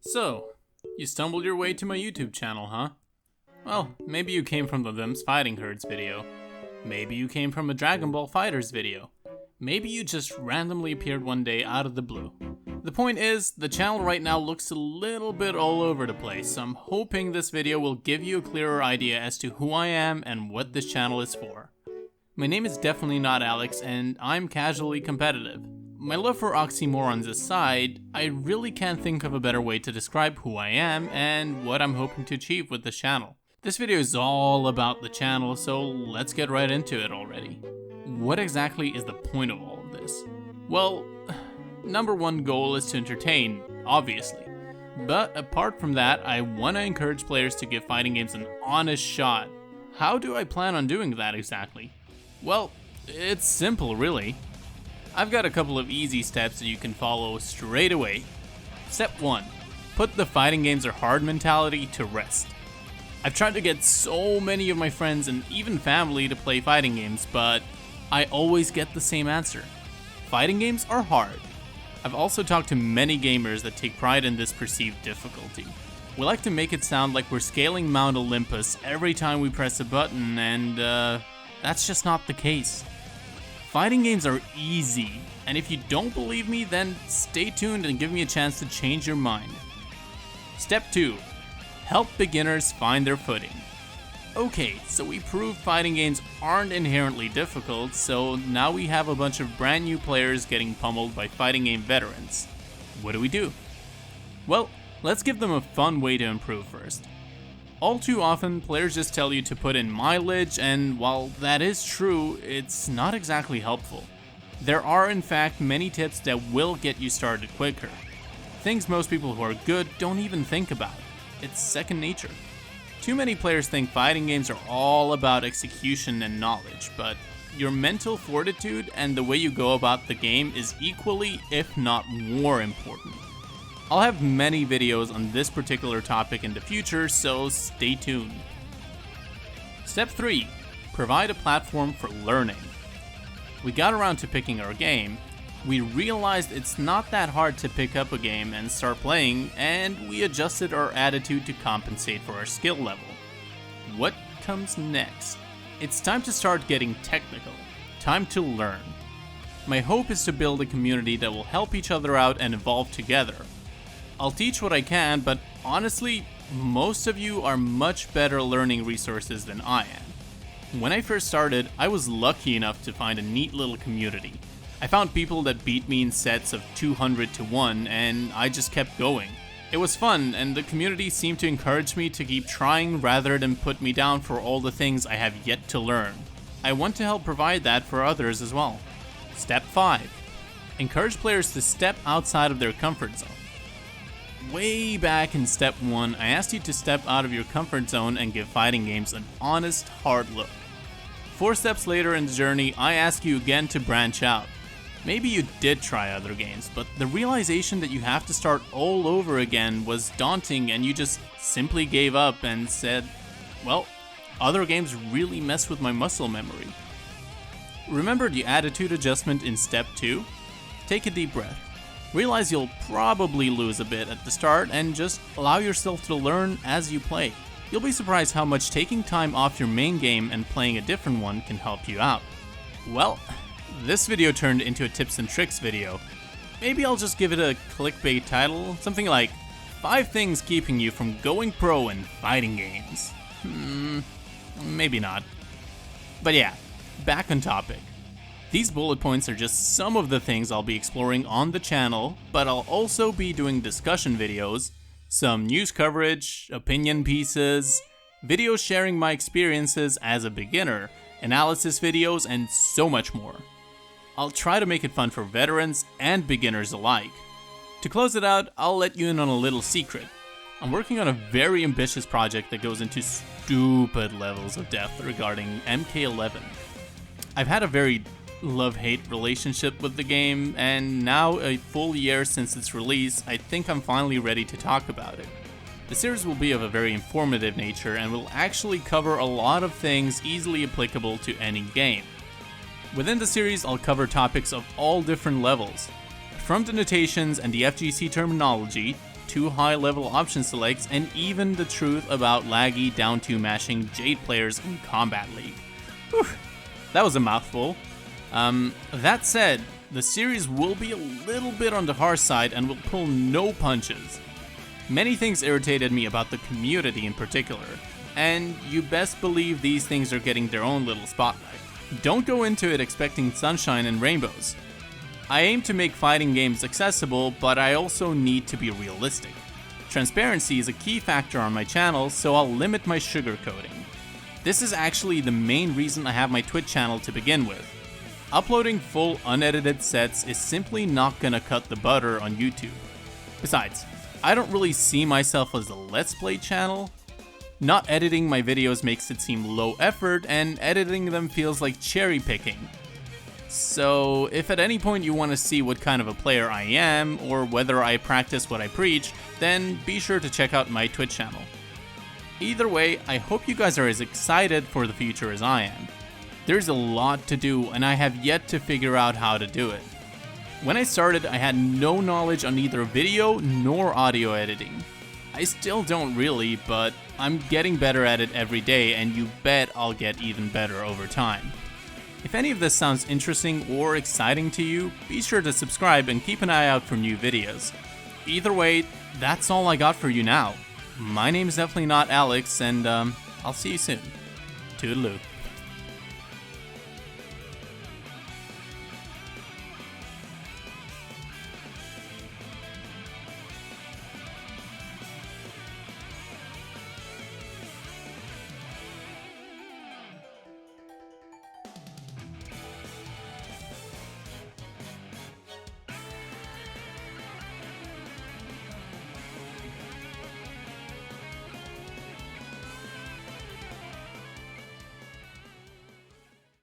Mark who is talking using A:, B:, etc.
A: So, you stumbled your way to my YouTube channel, huh? Well, maybe you came from the Them's Fighting Herds video. Maybe you came from a Dragon Ball FighterZ video. Maybe you just randomly appeared one day out of the blue. The point is, the channel right now looks a little bit all over the place, so I'm hoping this video will give you a clearer idea as to who I am and what this channel is for. My name is definitely not Alex, and I'm casually competitive. My love for oxymorons aside, I really can't think of a better way to describe who I am and what I'm hoping to achieve with this channel. This video is all about the channel, so let's get right into it already. What exactly is the point of all of this? Well, number one goal is to entertain, obviously. But apart from that, I want to encourage players to give fighting games an honest shot. How do I plan on doing that exactly? Well, it's simple really. I've got a couple of easy steps that you can follow straight away. Step 1. Put the fighting games are hard mentality to rest. I've tried to get so many of my friends and even family to play fighting games, but I always get the same answer. Fighting games are hard. I've also talked to many gamers that take pride in this perceived difficulty. We like to make it sound like we're scaling Mount Olympus every time we press a button, and that's just not the case. Fighting games are easy, and if you don't believe me, then stay tuned and give me a chance to change your mind. Step 2. Help beginners find their footing. Okay, so we proved fighting games aren't inherently difficult, so now we have a bunch of brand new players getting pummeled by fighting game veterans. What do? Well, let's give them a fun way to improve first. All too often, players just tell you to put in mileage, and while that is true, it's not exactly helpful. There are in fact many tips that will get you started quicker. Things most people who are good don't even think about. It's second nature. Too many players think fighting games are all about execution and knowledge, but your mental fortitude and the way you go about the game is equally, if not more important. I'll have many videos on this particular topic in the future, so stay tuned. Step 3. Provide a platform for learning. We got around to picking our game. We realized it's not that hard to pick up a game and start playing, and we adjusted our attitude to compensate for our skill level. What comes next? It's time to start getting technical. Time to learn. My hope is to build a community that will help each other out and evolve together. I'll teach what I can, but honestly, most of you are much better learning resources than I am. When I first started, I was lucky enough to find a neat little community. I found people that beat me in sets of 200 to 1, and I just kept going. It was fun, and the community seemed to encourage me to keep trying rather than put me down for all the things I have yet to learn. I want to help provide that for others as well. Step 5. Encourage players to step outside of their comfort zone. Way back in step 1, I asked you to step out of your comfort zone and give fighting games an honest, hard look. 4 steps later in the journey, I ask you again to branch out. Maybe you did try other games, but the realization that you have to start all over again was daunting and you just simply gave up and said, well, other games really mess with my muscle memory. Remember the attitude adjustment in step 2? Take a deep breath. Realize you'll probably lose a bit at the start and just allow yourself to learn as you play. You'll be surprised how much taking time off your main game and playing a different one can help you out. Well, this video turned into a tips and tricks video. Maybe I'll just give it a clickbait title, something like 5 things keeping you from going pro in fighting games. Maybe not. But yeah, back on topic. These bullet points are just some of the things I'll be exploring on the channel, but I'll also be doing discussion videos, some news coverage, opinion pieces, videos sharing my experiences as a beginner, analysis videos, and so much more. I'll try to make it fun for veterans and beginners alike. To close it out, I'll let you in on a little secret. I'm working on a very ambitious project that goes into stupid levels of depth regarding MK11. I've had a very love-hate relationship with the game, and now a full year since its release, I think I'm finally ready to talk about it. The series will be of a very informative nature and will actually cover a lot of things easily applicable to any game. Within the series, I'll cover topics of all different levels, from the notations and the FGC terminology, too high level option selects, and even the truth about laggy down to mashing Jade players in Combat League. Whew, that was a mouthful. That said, the series will be a little bit on the harsh side and will pull no punches. Many things irritated me about the community in particular, and you best believe these things are getting their own little spotlight. Don't go into it expecting sunshine and rainbows. I aim to make fighting games accessible, but I also need to be realistic. Transparency is a key factor on my channel, so I'll limit my sugarcoating. This is actually the main reason I have my Twitch channel to begin with. Uploading full unedited sets is simply not gonna cut the butter on YouTube. Besides, I don't really see myself as a Let's Play channel. Not editing my videos makes it seem low effort, and editing them feels like cherry picking. So if at any point you want to see what kind of a player I am, or whether I practice what I preach, then be sure to check out my Twitch channel. Either way, I hope you guys are as excited for the future as I am. There's a lot to do, and I have yet to figure out how to do it. When I started, I had no knowledge on either video nor audio editing. I still don't really, but I'm getting better at it every day, and you bet I'll get even better over time. If any of this sounds interesting or exciting to you, be sure to subscribe and keep an eye out for new videos. Either way, that's all I got for you now. My name's definitely not Alex, and I'll see you soon. Toodaloo.